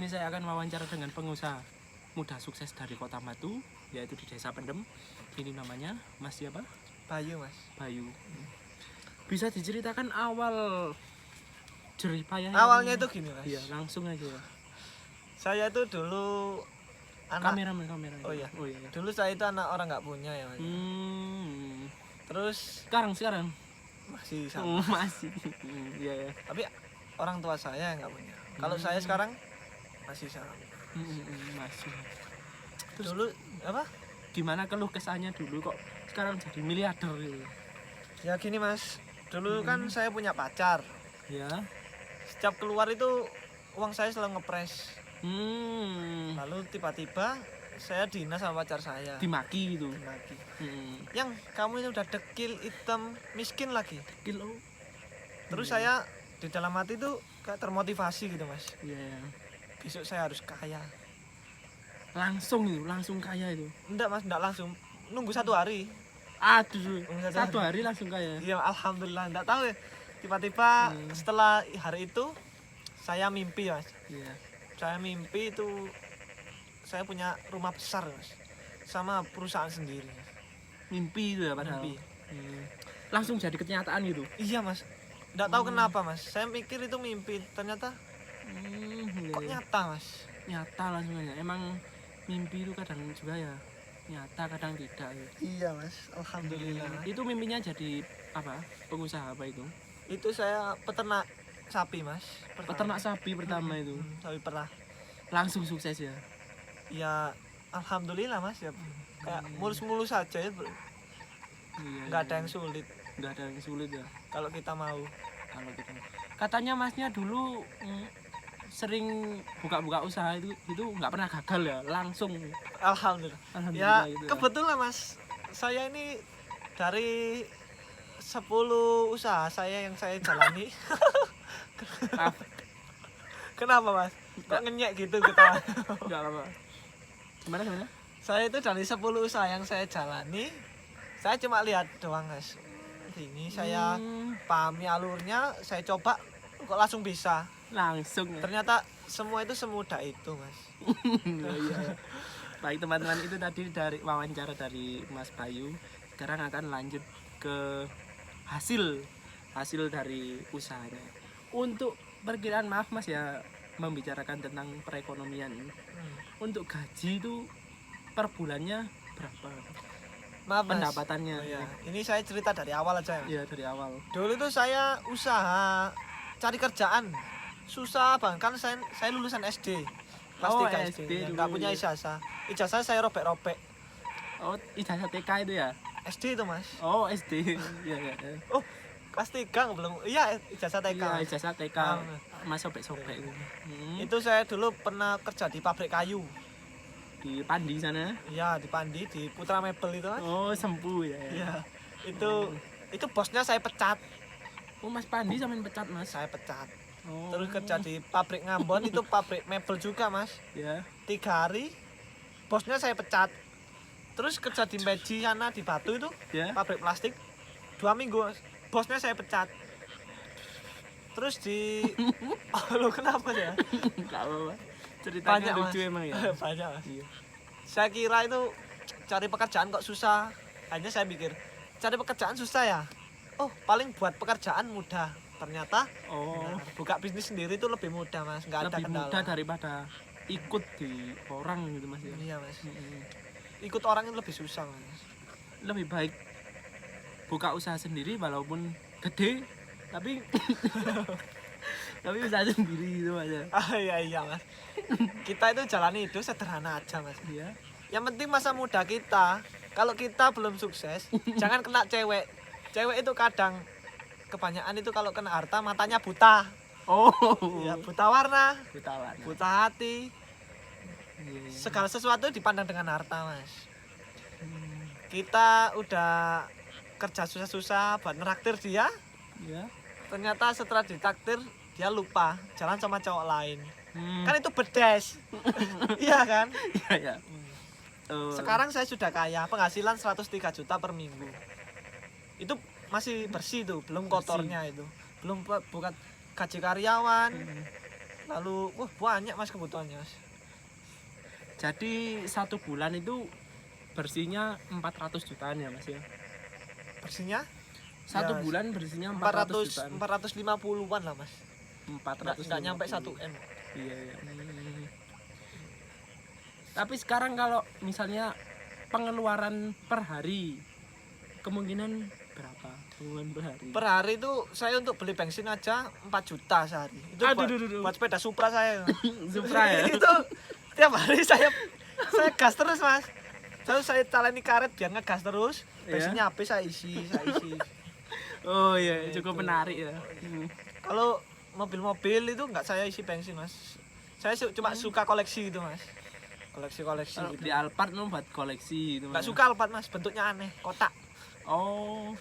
ini saya akan wawancara dengan pengusaha muda sukses dari Kota Batu, yaitu di Desa Pendem. Ini namanya Mas siapa? Bayu, Mas. Bayu. Bisa diceritakan awal jerih payahnya? Awalnya itu gini, Mas. Iya, langsung aja ya. Saya itu dulu Kameramen. Oh iya. Oh iya. Dulu saya itu anak orang nggak punya ya, Mas. Terus Sekarang masih sama. masih. Iya ya. Tapi orang tua saya yang nggak punya. Kalau saya sekarang masih sama. Masih. Terus Dulu apa? gimana keluh kesahnya dulu kok sekarang jadi miliarder gitu? Ya gini, Mas. Dulu kan saya punya pacar. Ya. Setiap keluar itu uang saya selalu ngepres. Lalu tiba-tiba saya dinas sama pacar saya. Dimaki gitu. Dimaki. Yang kamu ini udah dekil, hitam, miskin lagi. Kilo. Terus saya di dalam hati tuh kayak termotivasi gitu, Mas. Iya. Besok saya harus kaya. Langsung kaya itu. Enggak, Mas, enggak langsung. Nunggu 1 hari. Aduh, 1 hari langsung kaya. Iya, alhamdulillah. Enggak tahu ya. Tiba-tiba setelah hari itu saya mimpi, Mas. Iya. Saya mimpi itu saya punya rumah besar, Mas. Sama perusahaan sendiri. Mimpi itu ya padahal. Mimpi. Langsung jadi kenyataan gitu. Iya, Mas. Enggak tahu kenapa, Mas. Saya mikir itu mimpi, ternyata kok nyata, Mas. Nyata langsung aja. Emang mimpi itu kadang juga ya nyata, kadang tidak gitu. Iya, Mas. Alhamdulillah. Itu mimpinya jadi apa? Pengusaha apa itu? Itu saya peternak sapi, Mas. Peternak sapi pertama itu. Sapi perah. Langsung sukses ya. Ya alhamdulillah, Mas, ya kayak mulus-mulus saja ya. Iya. Nggak ada yang sulit Nggak ada yang sulit ya. kalau kita mau. Kalau kita katanya masnya dulu sering buka-buka usaha itu nggak pernah gagal ya, langsung. Alhamdulillah. Alhamdulillah Ya gitu ya. kebetulan, Mas, saya ini dari 10 usaha saya yang saya jalani. Kenapa, Mas? Kok ngenyek gitu kita? Enggak apa. Gimana? Saya itu dari 10 usaha yang saya jalani, saya cuma lihat doang, Mas. Ini saya pahami alurnya, saya coba kok langsung bisa. Langsung ya. Ternyata semua itu semudah itu, Mas. Iya. Baik teman-teman, itu tadi dari wawancara dari Mas Bayu. Sekarang akan lanjut ke hasil dari usahanya. Untuk perkiraan, maaf Mas ya, membicarakan tentang perekonomian. Untuk gaji itu per bulannya berapa? Maaf, Mas. Pendapatannya? Oh, iya. Ini saya cerita dari awal aja ya. Iya, dari awal. Dulu itu saya usaha cari kerjaan. Susah bang, kan saya lulusan SD. Kelas 3 SD. Ya, Nggak punya ijazah. Ijazah saya robek-robek. Oh, ijazah TK itu ya? SD itu, Mas. Oh, SD. Iya. Oh, kelas 3 belum. Iya, ijazah TK. Iya, ijazah TK. Mas sobek-sobek itu. Itu saya dulu pernah kerja di pabrik kayu. Di Pandi sana? Iya, di Pandi, di Putra Mebel itu, Mas. Oh, Sempu ya. Iya. Itu bosnya saya pecat. Oh, Mas Pandi sampean pecat, Mas? Saya pecat. Oh. Terus kerja di pabrik Ngambon, itu pabrik mebel juga, Mas. Ya. 3 hari bosnya saya pecat. Terus kerja di Meji sana di Batu itu, Ya. pabrik plastik, 2 minggu, Mas. Bosnya saya pecat. Terus di lo kenapa ya? Enggak apa-apa. Ceritanya Banyak, lucu Mas. emang ya. Banyak, Mas. Iya. Saya kira itu cari pekerjaan kok susah. Hanya saya pikir cari pekerjaan susah ya. Oh, paling buat pekerjaan mudah. Ternyata buka bisnis sendiri itu lebih mudah, Mas. Nggak ada lebih kendala. mudah daripada ikut di orang gitu, Mas ya. Iya, Mas. Ikut orang itu lebih susah, Mas. Lebih baik buka usaha sendiri walaupun gede, tapi tapi usaha sendiri gitu, Mas ya. Iya, Mas. Kita itu jalani hidup sederhana aja, Mas. Iya. Yang penting masa muda kita, kalau kita belum sukses, jangan kena cewek. Cewek itu kadang kebanyakan itu kalau kena harta matanya buta. Oh. Ya, buta warna, Ketawa. buta hati. Iya. Segala sesuatu dipandang dengan harta, Mas. Kita udah kerja susah-susah buat neraktir dia, Iya. ternyata setelah ditraktir dia lupa jalan sama cowok lain. Kan itu bedes. Iya kan? Iya. Sekarang saya sudah kaya, penghasilan 103 juta per minggu. Itu masih bersih tuh, belum kotornya itu. Belum bukan gaji karyawan, Lalu banyak mas kebutuhannya mas. Jadi 1 bulan itu bersihnya 400 jutaan ya mas ya. Bersihnya 1 bulan bersihnya 400 jutaan. 450-an lah mas. 400 Nggak nyampe 1 M. Iya, iya. Tapi sekarang kalau misalnya pengeluaran per hari kemungkinan berapa? Pengeluaran per hari. Per hari itu saya untuk beli bensin aja 4 juta sehari. Itu buat sepeda Supra saya. Supra ya. Itu tiap hari saya gas terus mas. Saya taleni karet biar ngegas terus. Bensinnya habis saya isi. Oh iya, cukup menarik ya. Kalau mobil-mobil itu nggak saya isi bensin mas. Saya cuma suka koleksi gitu mas. Koleksi Kalau gitu. di Alphard lu buat koleksi gitu. Nggak suka Alphard mas, bentuknya aneh, kotak. Oh,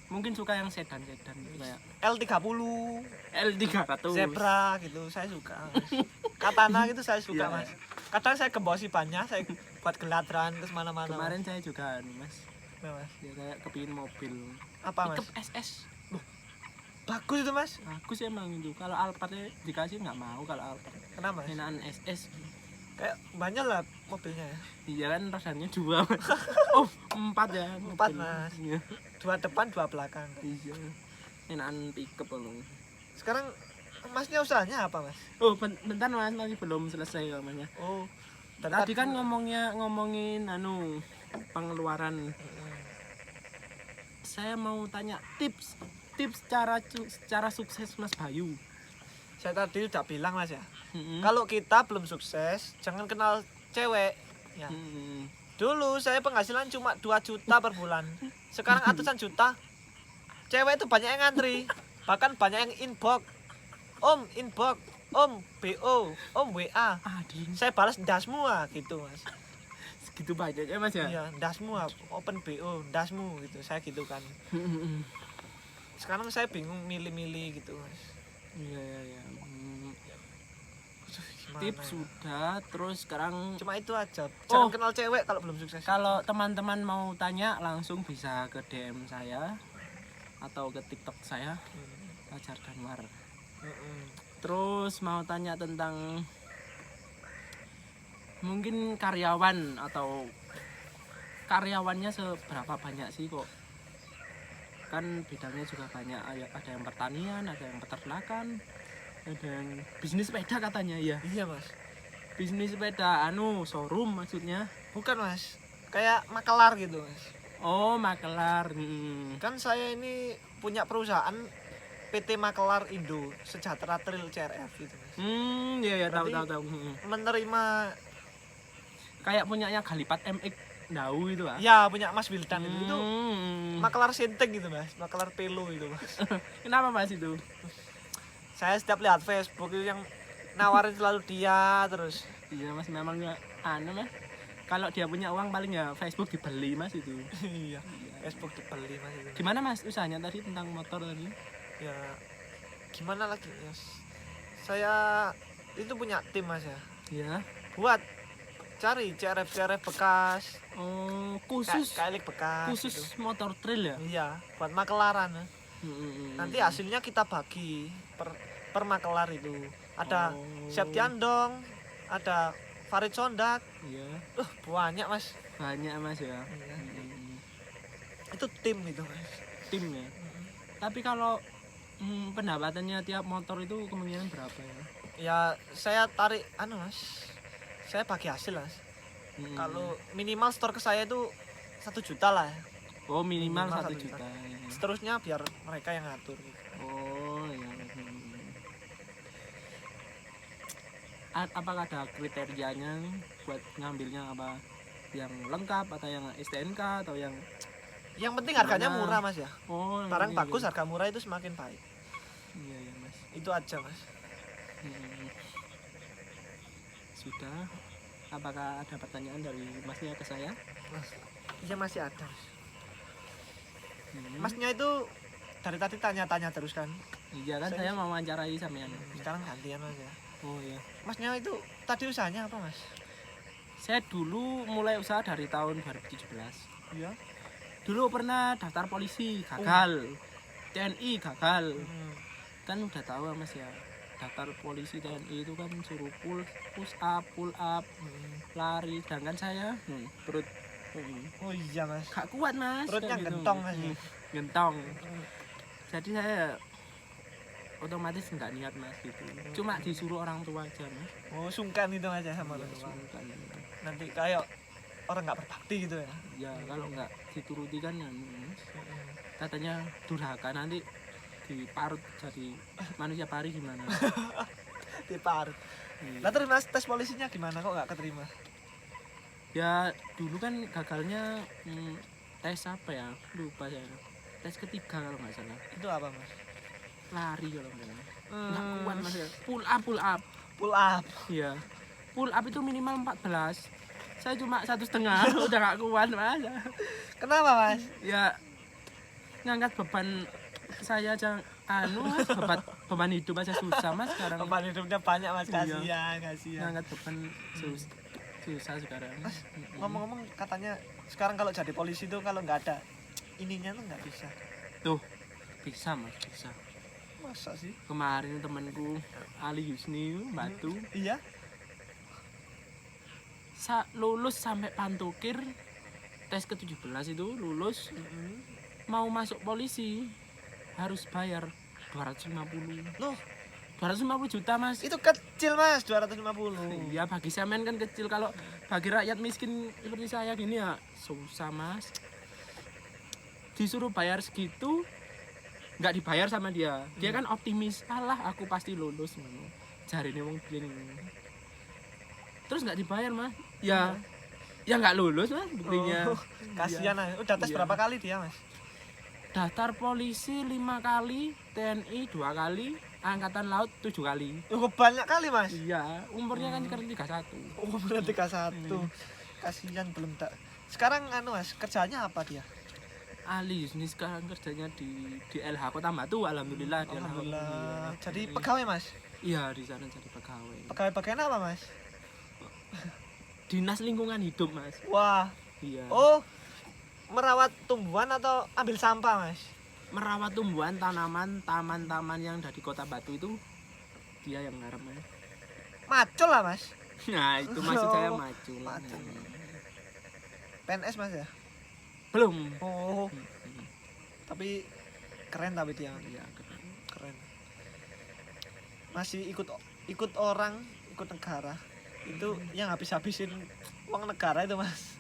mungkin suka yang sedan-sedan kayak L30, L300. Zebra gitu, saya suka. Katana gitu saya suka Iya. mas. Kadang saya gembosi banyak, saya buat geladran ke mana-mana. Kemarin saya juga mas. Ya, mas. Ya kayak kepingin mobil. Apa mas? Pickup SS. Bagus itu mas. Aku sih emang itu. Kalau Alphard dikasih nggak mau kalau Alphard. Kenapa mas? Enakan SS. Kayak banyak lah mobilnya ya. Iya kan rasanya 2. Oh 4 ya. 4 mobil. mas. Iya. 2 depan 2 belakang. Iya. Enakan pickup loh. Sekarang masnya usahanya apa mas? Oh bentar mas, masih belum selesai namanya. Oh Tadi kan ngomongin pengeluaran. Saya mau tanya tips cara sukses Mas Bayu. Saya tadi udah bilang mas ya. Mm-mm. Kalau kita belum sukses, jangan kenal cewek. Ya. Mm-mm. Dulu saya penghasilan cuma 2 juta per bulan. Sekarang ratusan juta. Cewek itu banyak yang ngantri. Bahkan banyak yang inbox. Om inbox, Om BO, Om WA. Ading, Saya balas ndasmu gitu mas. segitu banyak ya Mas ya. Iya, ndasmu open BO, ndasmu gitu. Saya gitu kan. Mm-mm. Sekarang saya bingung milih-milih gitu mas. Iya iya. Gimana Tips ya? sudah, terus sekarang Cuma itu aja. Jangan Oh. kenal cewek kalau belum sukses. kalau teman-teman mau tanya langsung bisa ke DM saya atau ke TikTok saya Fajar Danwar. Terus mau tanya tentang mungkin karyawan atau karyawannya seberapa banyak sih kok? Kan bidangnya juga banyak, ada yang pertanian, ada yang peternakan, ada yang bisnis sepeda katanya ya. Iya mas. Bisnis sepeda showroom maksudnya. Bukan mas. Kayak makelar gitu mas. Oh, makelar. Kan saya ini punya perusahaan PT Makelar Indo Sejahtera Trail CRF gitu mas. Iya tahu. Berarti menerima Kayak punyanya Galipat MX Dau itu ah. ya punya Mas Wildan itu Hmm. makelar sinting gitu mas, makelar pelo itu mas. Kenapa Mas itu? Saya setiap lihat Facebook itu yang nawarin selalu dia terus. Iya Mas, memang ya Mas. Kalau dia punya uang paling ya Facebook dibeli Mas itu. Iya, Facebook dibeli mas itu. Gimana Mas usahanya tadi tentang motor tadi? Ya gimana lagi ya? Saya itu punya tim mas ya, Iya. buat cari CRF bekas, Oh, khusus kailik bekas. khusus gitu. motor trail ya? Iya, buat makelaran. Ya. Hmm. Nanti hasilnya kita bagi per makelar itu. Ada Oh. Septiandong, ada Farid Sondak. Iya. Banyak mas. Banyak Mas ya. Iya. Hmm. Itu tim itu mas. Tim ya. Tapi kalau pendapatannya tiap motor itu kemungkinan berapa ya? Ya saya tarik mas. Saya bagi hasil mas. Hmm. Kalau minimal store ke saya itu 1 juta lah. Oh minimal minimal 1 1 juta. juta. Ya. Seterusnya biar mereka yang ngatur. Oh ya. Apakah ada kriterianya buat ngambilnya apa? Yang lengkap atau yang STNK atau yang Yang penting harganya Gimana? murah mas ya. yang Barang penting bagus gitu. harga murah itu semakin baik. Iya ya Mas. Itu aja mas. Hmm. Sudah. Apakah ada pertanyaan dari Masnya ke saya? Iya masih ada. Hmm. Masnya itu dari tadi tanya-tanya terus kan. Iya kan saya mau wawancarai sampean. Sekarang gantian mas ya. Oh iya. Masnya itu tadi usahanya apa mas? Saya dulu mulai usaha dari tahun 2017. Iya. Dulu pernah daftar polisi, gagal. TNI gagal. Hmm. Kan udah tahu Mas ya. daftar polisi TNI itu kan suruh push up, pull up, lari. Sedangkan saya perut Oh iya mas, gak kuat mas. perutnya kayak gitu. gentong mas ya? Gentong. Jadi saya otomatis nggak niat mas gitu. Cuma disuruh orang tua aja mas. Oh sungkan itu mas ya sama Iya, orang tua. sungkan. Nanti kayak orang nggak berbakti gitu ya. Ya kalau nggak dituruti kan ya, mas. Katanya durhaka nanti diparut jadi manusia pari gimana? Diparut. Iya. Nah terus mas tes polisinya gimana kok nggak keterima? Ya dulu kan gagalnya tes apa ya? Lupa saya. Tes ketiga kalau nggak salah. Itu apa mas? Lari kalau nggak salah. Nggak kuat mas ya. Pull up, pull up. Pull up. Iya. Pull up itu minimal 14. Saya cuma 1,5 udah nggak kuat mas. Kenapa mas? Ya ngangkat beban saya aja mas, beban hidup aja susah mas sekarang. Beban hidupnya banyak mas, Iya. kasihan. Ngangkat beban susah sekarang. Mas, ngomong-ngomong katanya sekarang kalau jadi polisi tuh kalau nggak ada ininya tuh nggak bisa. Tuh bisa mas, bisa. Masa sih? Kemarin temanku Ali Yusni Batu Iya. lulus sampai pantukir tes ke-17 itu lulus mau masuk polisi harus bayar 250. Loh, 250 juta mas. itu kecil mas, 250. Iya bagi semen kan kecil, kalau bagi rakyat miskin seperti saya gini ya susah mas. Disuruh bayar segitu nggak dibayar sama dia. Dia kan optimis, alah aku pasti lulus ngono. Jarine wong biyen ngono. Terus nggak dibayar mas. Ya nggak lulus mas buktinya. Oh, kasihan aja. Udah tes Iya. berapa kali dia mas? Daftar polisi 5 kali, TNI 2 kali, angkatan laut 7 kali. Oh, banyak kali mas. Iya, umurnya kan sekarang 31. Oh berarti K1. Kasihan belum tak. Sekarang anu mas, kerjanya apa dia? Ali Yusni sekarang kerjanya di LH Kota Batu, alhamdulillah di LH. Alhamdulillah. Iya. Jadi pegawai mas? Iya, di sana jadi pegawai. Pegawai apa mas? Dinas Lingkungan Hidup, Mas. Wah. Iya. Oh, merawat tumbuhan atau ambil sampah mas? Merawat tumbuhan, tanaman, taman-taman yang dari Kota Batu itu dia yang ngarep, Mas. Macul lah mas. Nah, itu maksud saya Oh, maju. macul. PNS mas ya? Belum. Oh, tapi keren tapi dia Iya, keren. Masih ikut orang, ikut negara. Itu yang habis-habisin uang negara itu mas.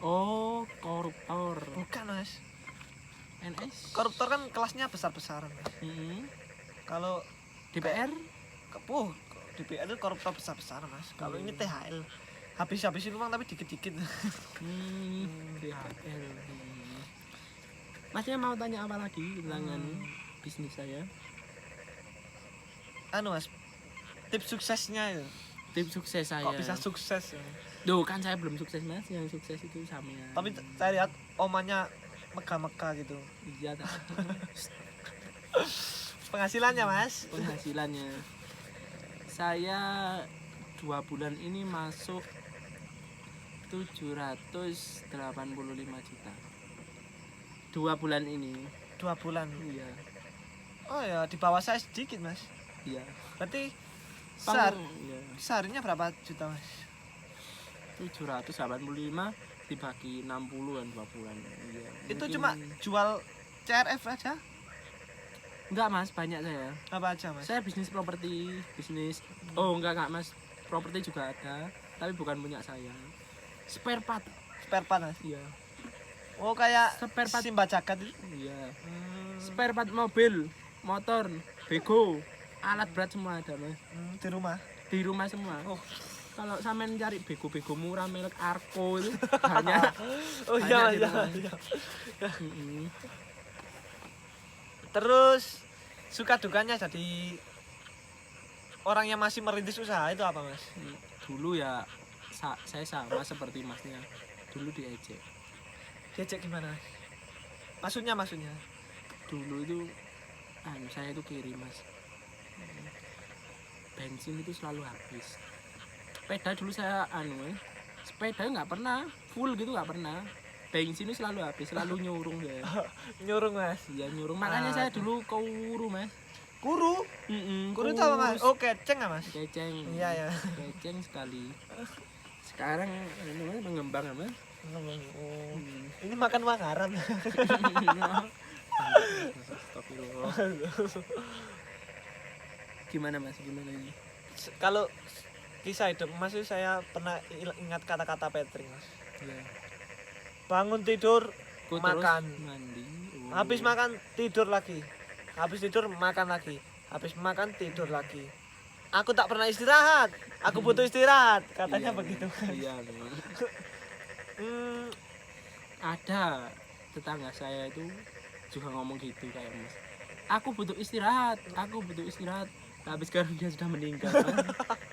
Oh, koruptor. Bukan mas. NS. Koruptor kan kelasnya besar-besaran mas. Kalau DPR. DPR itu koruptor besar-besaran mas. Kalau ini THL habis-habisin uang tapi dikit-dikit. DHL. Masnya mau tanya apa lagi tentang bisnis saya? Anu mas, tips suksesnya itu. Tips sukses saya. Kok bisa sukses ya? Duh, kan saya belum sukses mas. Yang sukses itu sama ya. Tapi saya lihat omannya megah-megah gitu. Iya, tak. Penghasilannya mas? Penghasilannya saya 2 bulan ini masuk 785 juta. 2 bulan ini. 2 bulan. Iya. Oh ya, di bawah saya sedikit mas. Iya. Berarti Iya. seharinya berapa juta mas? 785 dibagi 60 kan 2 bulan. Iya. Itu Mungkin- cuma jual CRF aja? enggak mas, banyak saya. Apa aja mas? Saya bisnis properti, bisnis. Oh, enggak mas. Properti juga ada, tapi bukan punya saya. Spare part. Spare part mas? Iya. Oh kayak Spare part. Simba Jagat itu? Iya. Spare part mobil, motor, bego, alat berat semua ada mas. Di rumah? Di rumah semua. Oh. Kalau sampean cari bego-bego murah merek Arco itu banyak. Oh iya Banyak di iya, rumah. iya. Mm-mm. Terus suka dukanya jadi orang yang masih merintis usaha itu apa mas? Dulu ya saya sama seperti masnya. Dulu diejek. Diajak gimana mas? Maksudnya? Dulu itu saya itu kiri mas. Bensin itu selalu habis. Sepeda dulu saya sepeda nggak pernah full gitu, nggak pernah. Bensin itu selalu habis, selalu nyurung ya. Nyurung mas? Iya nyurung. Makanya saya dulu kuru mas. Guru itu apa mas? Oh keceng ya mas? Keceng. Iya ya. Keceng sekali. Sekarang ini mas mengembang mas. Oh. Ini makan makanan. Astagfirullah. Gimana mas? Gimana ini? Kalau kisah hidup mas itu saya pernah ingat kata-kata Patrick mas. Ya. Bangun tidur, Terus makan. mandi. Habis makan tidur lagi. Habis tidur makan lagi. Habis makan tidur lagi. Aku tak pernah istirahat. Aku butuh istirahat. Katanya Iya, begitu. Iya. Ada tetangga saya itu juga ngomong gitu kayak mas. Aku butuh istirahat. Tapi sekarang dia sudah meninggal.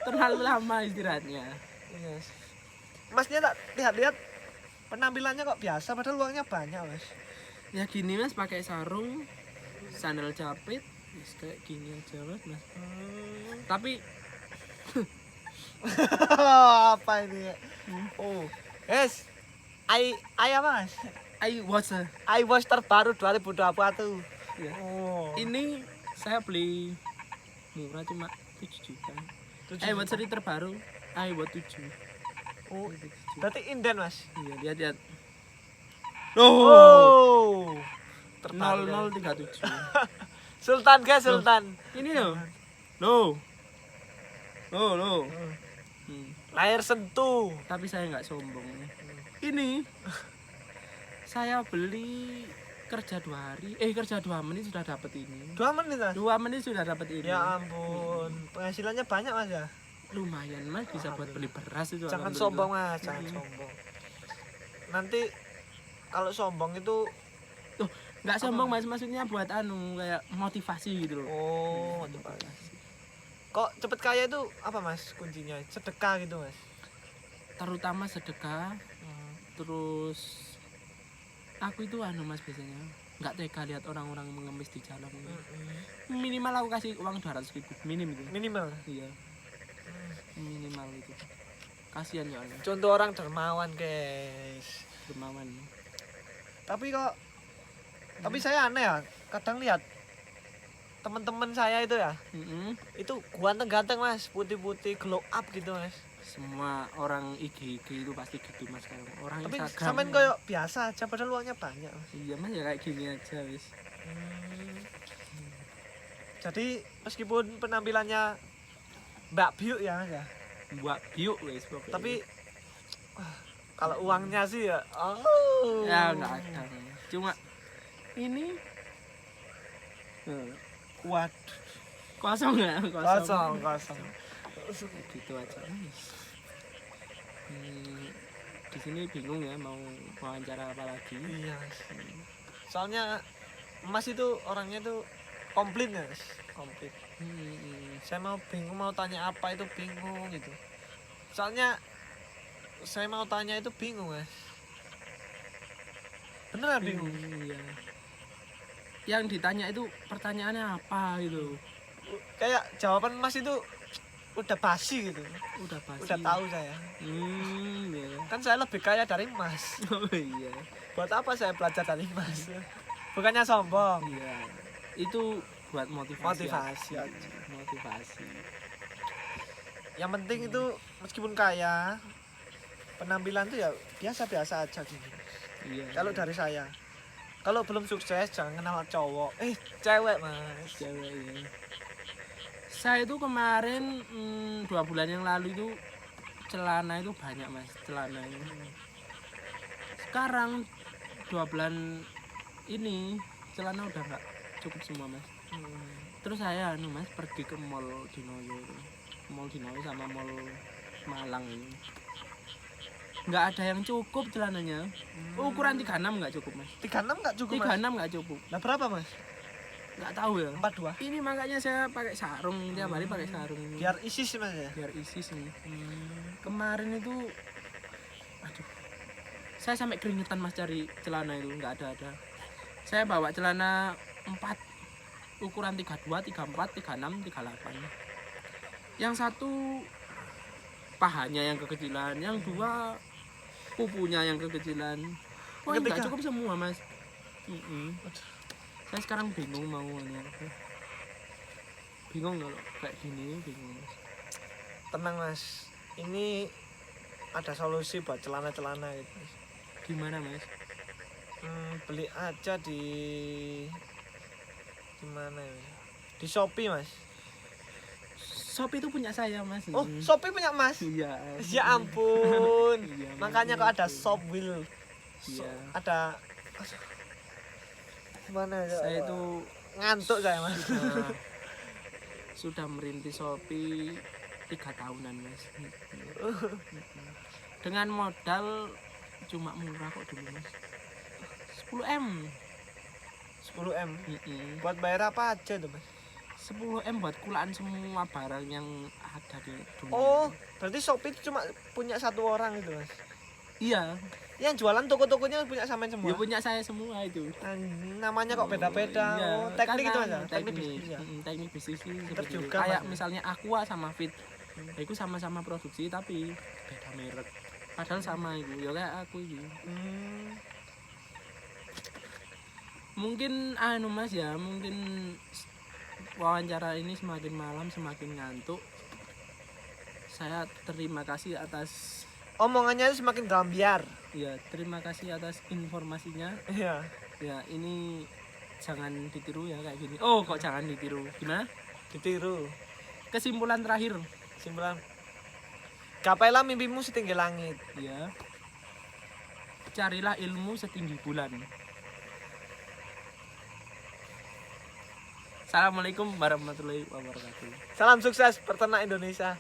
Terlalu lama istirahatnya. Yes. Masnya tak lihat-lihat penampilannya kok biasa padahal uangnya banyak mas. Ya gini mas, pakai sarung, sandal jepit, kayak gini aja mas. Tapi Apa ini? Oh, yes. Apa mas? iWatch terbaru 2021. ya. Oh. Ini saya beli murah cuma 7 juta. iWatch seri terbaru iWatch 7. Oh, berarti inden mas. Iya, lihat. Oh. Terbaru, 0037. Sultan guys, Sultan. Ini loh. Loh. Layar sentuh. Tapi saya nggak sombong. Ini saya beli kerja 2 hari, kerja 2 menit sudah dapat ini. 2 menit mas. 2 menit sudah dapat ini. Ya ampun, penghasilannya banyak mas ya. Lumayan mas, bisa buat beli beras itu. Jangan alhamdulillah. sombong mas, jangan sombong. Nanti kalau sombong itu Nggak sombong mas, maksudnya buat kayak motivasi gitu loh. oh, motivasi. Kok cepet kaya itu apa mas kuncinya? Sedekah gitu mas. Terutama sedekah. Terus aku itu mas biasanya nggak tega lihat orang-orang mengemis di jalan. Minimal aku kasih uang 200.000 Minimal. Iya. Minimal itu. Kasihan ya Allah. Contoh orang dermawan guys. Dermawan. Tapi saya aneh ya, kadang lihat teman-teman saya itu ya, itu ganteng-ganteng mas, putih-putih, glow up gitu mas. Semua orang IG itu pasti gitu mas sekarang. Orang Tapi Instagram. samain kayak biasa aja, padahal uangnya banyak mas. Iya mas ya kayak gini aja wis. Jadi meskipun penampilannya Mbak Biuk ya mas ya, Buat biuk wis pokoknya. tapi kalau uangnya sih ya, ya nggak ada. Cuma ini kuat. kosong ya Kosong. gitu aja. Di sini bingung ya mau wawancara apa lagi. Iya mas. Soalnya mas itu orangnya tuh komplit ya mas, komplit. Saya bingung mau tanya apa itu bingung gitu. Soalnya saya mau tanya itu bingung mas. Beneran bingung. Iya. Yang ditanya itu pertanyaannya apa gitu. Kayak jawaban mas itu udah basi gitu. Udah pasti. Udah tahu saya. Iya. Kan saya lebih kaya dari mas. Oh iya. Buat apa saya belajar dari mas? Bukannya sombong. Iya. Itu buat motivasi. Motivasi. Yang penting itu meskipun kaya, penampilan tuh ya biasa-biasa aja gitu. Iya. Kalau dari saya, kalau belum sukses jangan kenal cowok, cewek mas. Cewek ya. Saya itu kemarin 2 bulan yang lalu itu celana itu banyak mas, celana itu. Sekarang 2 bulan ini celana udah nggak cukup semua mas. Terus saya mas pergi ke mall Dinoyo sama mall Malang ini. Nggak ada yang cukup celananya. Ukuran 36 nggak cukup mas. 36 nggak cukup mas? 36 nggak cukup. Nah berapa mas? Nggak tahu ya. 42. Ini makanya saya pakai sarung tiap hari pakai sarung. Biar isis mas ya. Biar isis nih. Kemarin itu, aduh, saya sampai keringetan mas cari celana itu nggak ada. Saya bawa celana 4 ukuran 32, 34, 36, 38. Yang satu pahanya yang kekecilan, yang 2 pupunya yang kekecilan. Oh, nggak cukup semua mas. Saya sekarang bingung mau apa. bingung kalau kayak gini, bingung Mas. Tenang Mas, ini ada solusi buat celana-celana gitu Mas. Gimana Mas? Beli aja di mana ya? Di Shopee Mas. Shopee itu punya saya Mas. Oh, Shopee punya Mas. Iya. Ya ampun. Iya, Makanya kok ada shop wheel. Iya. Ada mana ya? Saya itu Ngantuk saya Mas. sudah merintis Shopee 3 tahunan Mas. Dengan modal cuma murah kok dulu Mas. 10M. 10M. Mm-mm. Buat bayar apa aja tuh Mas? 10M buat kulaan semua barang yang ada di dunia. Oh, berarti Shopee itu cuma punya satu orang itu Mas. Iya, Yang jualan toko-tokonya punya sampean semua. ya punya saya semua itu. Namanya kok beda-beda. Iya, Oh, teknik itu kan Mas. ya? Teknik teknik, bisnis ya. teknik bisnis itu Pinter seperti juga, itu. Kayak Mas. misalnya Aqua sama Fit, itu sama-sama produksi tapi beda merek. Padahal sama itu, ya kayak aku itu. Mungkin Mas ya, mungkin wawancara ini semakin malam semakin ngantuk. Saya terima kasih atas Omongannya semakin gambiar. ya, terima kasih atas informasinya. Iya. Ya, ini jangan ditiru ya kayak gini. Oh, kok jangan ditiru. Gimana? Ditiru. Kesimpulan terakhir. Simpulan. Gapailah mimpimu setinggi langit. Ya. Carilah ilmu setinggi bulan. Assalamualaikum warahmatullahi wabarakatuh. Salam sukses peternak Indonesia.